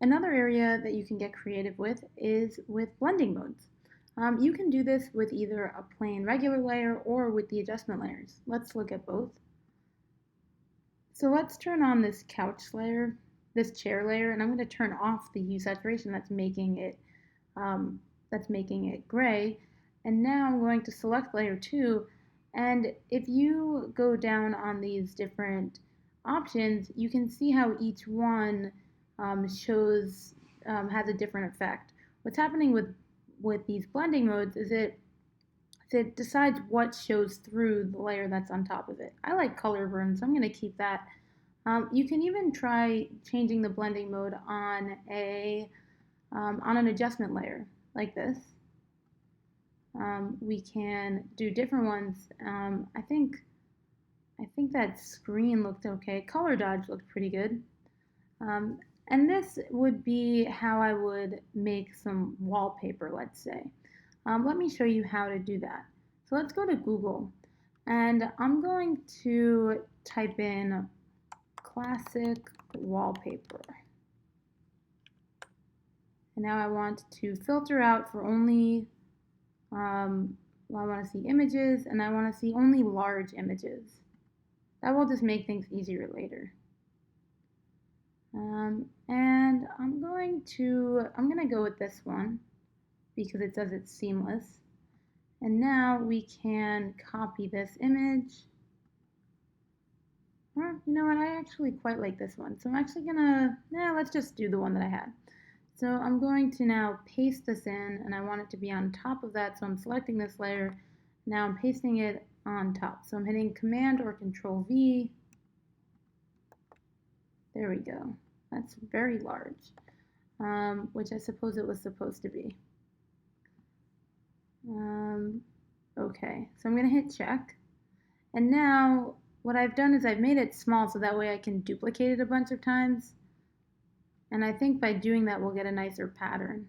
Another area that you can get creative with is with blending modes. You can do this with either a plain regular layer or with the adjustment layers. Let's look at both. So let's turn on this couch layer, this chair layer, and I'm going to turn off the hue saturation that's making it gray. And now I'm going to select layer 2. And if you go down on these different options, you can see how each one has a different effect. What's happening with these blending modes is it decides what shows through the layer that's on top of it. I like color burn, so I'm going to keep that. You can even try changing the blending mode on an adjustment layer like this. We can do different ones. I think that screen looked okay. Color dodge looked pretty good. And this would be how I would make some wallpaper, let's say. Let me show you how to do that. So let's go to Google, and I'm going to type in classic wallpaper. And now I want to filter out for only, I want to see images, and I want to see only large images. That will just make things easier later. And I'm going to go with this one because it says it's seamless. And now we can copy this image. Or, you know what, I actually quite like this one. So I'm actually let's just do the one that I had. So I'm going to now paste this in, and I want it to be on top of that. So I'm selecting this layer. Now I'm pasting it on top. So I'm hitting Command or Control V. There we go. That's very large, which I suppose it was supposed to be. Okay, so I'm going to hit check. And now what I've done is I've made it small so that way I can duplicate it a bunch of times. And I think by doing that we'll get a nicer pattern.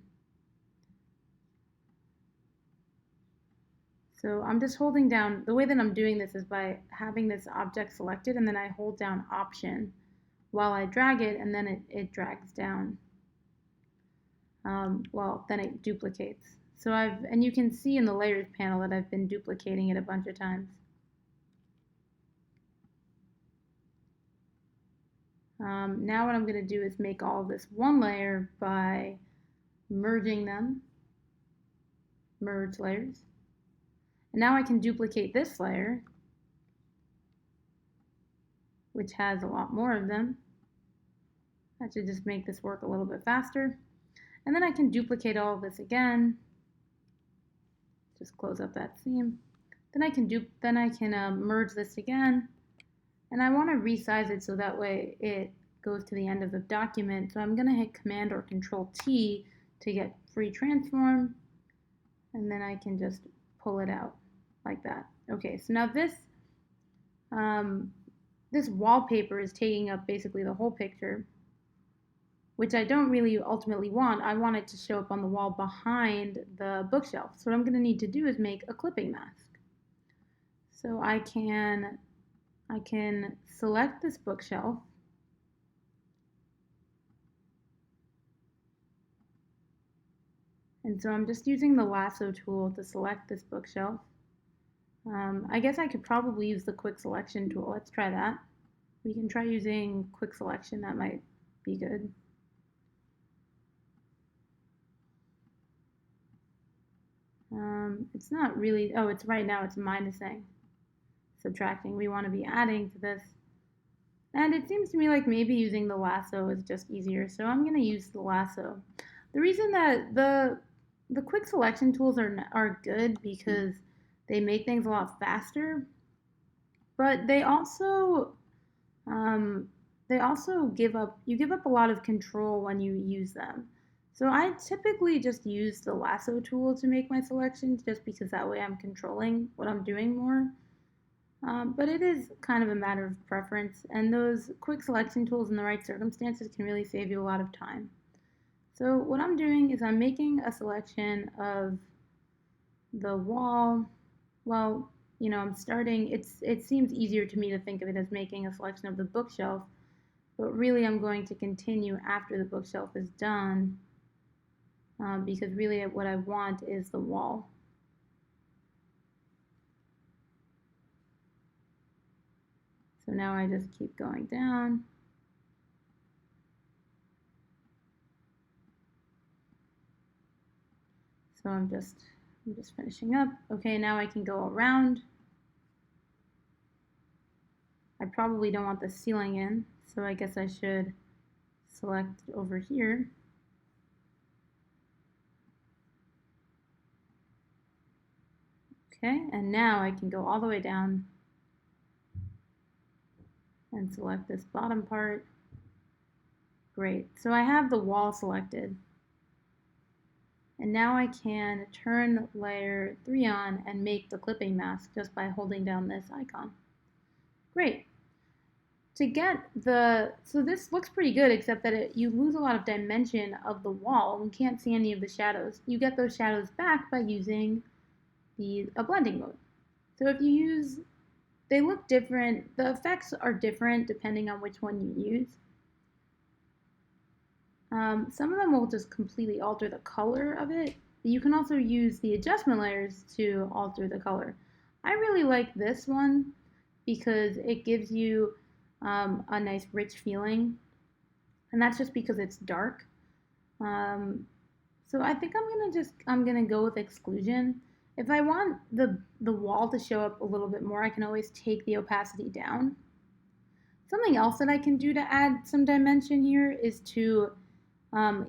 So I'm just holding down, the way that I'm doing this is by having this object selected, and then I hold down Option while I drag it, and then it drags down. Then it duplicates. So and you can see in the layers panel that I've been duplicating it a bunch of times. Now what I'm going to do is make all of this one layer by merging them. Merge layers. And now I can duplicate this layer, which has a lot more of them. That should just make this work a little bit faster. And then I can duplicate all of this again. Just close up that seam. Then I can merge this again. And I want to resize it so that way it goes to the end of the document. So I'm going to hit Command or Control T to get free transform. And then I can just pull it out like that. Okay, so now this wallpaper is taking up basically the whole picture, which I don't really ultimately want. I want it to show up on the wall behind the bookshelf. So what I'm going to need to do is make a clipping mask. So I can select this bookshelf. And so I'm just using the lasso tool to select this bookshelf. I guess I could probably use the quick selection tool. Let's try that. We can try using quick selection. That might be good. It's not really, oh, it's right now, it's minusing, subtracting. We want to be adding to this. And it seems to me like maybe using the lasso is just easier. So I'm going to use the lasso. The reason that the quick selection tools are good because they make things a lot faster, but they also give up a lot of control when you use them. So I typically just use the lasso tool to make my selections just because that way I'm controlling what I'm doing more. But it is kind of a matter of preference, and those quick selection tools in the right circumstances can really save you a lot of time. So what I'm doing is I'm making a selection of the wall. Well, you know, it seems easier to me to think of it as making a selection of the bookshelf. but really I'm going to continue after the bookshelf is done because really what I want is the wall. So now I just keep going down. So I'm just finishing up. Okay, now I can go around. I probably don't want the ceiling in, so I guess I should select over here. Okay, and now I can go all the way down and select this bottom part. Great, so I have the wall selected. And now I can turn layer 3 on and make the clipping mask just by holding down this icon. Great. To get so this looks pretty good, except that you lose a lot of dimension of the wall and can't see any of the shadows. You get those shadows back by using a blending mode. So if you use, they look different, the effects are different depending on which one you use. Some of them will just completely alter the color of it. You can also use the adjustment layers to alter the color. I really like this one because it gives you a nice rich feeling, and that's just because it's dark. So I think I'm gonna go with exclusion. If I want the wall to show up a little bit more, I can always take the opacity down. Something else that I can do to add some dimension here is to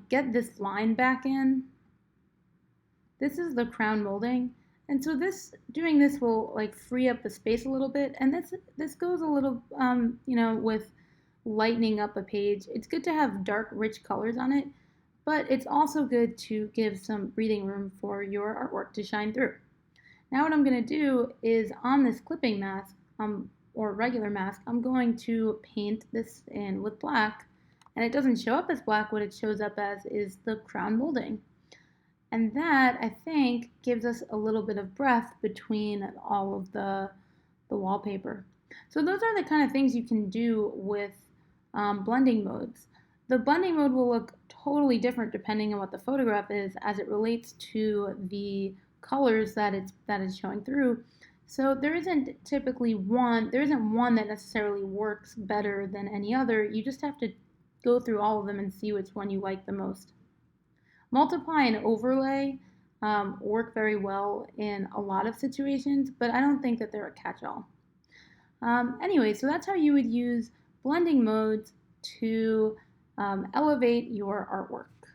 get this line back in. This is the crown molding, and so doing this will like free up the space a little bit, and this goes a little with lightening up a page. It's good to have dark, rich colors on it, but it's also good to give some breathing room for your artwork to shine through. Now what I'm going to do is on this clipping mask, or regular mask, I'm going to paint this in with black, and it doesn't show up as black. What it shows up as is the crown molding. And that, I think, gives us a little bit of breath between all of the wallpaper. So those are the kind of things you can do with blending modes. The blending mode will look totally different depending on what the photograph is as it relates to the colors that it's showing through. So there isn't one that necessarily works better than any other. You just have to go through all of them and see which one you like the most. Multiply and overlay work very well in a lot of situations, but I don't think that they're a catch-all. Anyway, so that's how you would use blending modes to elevate your artwork.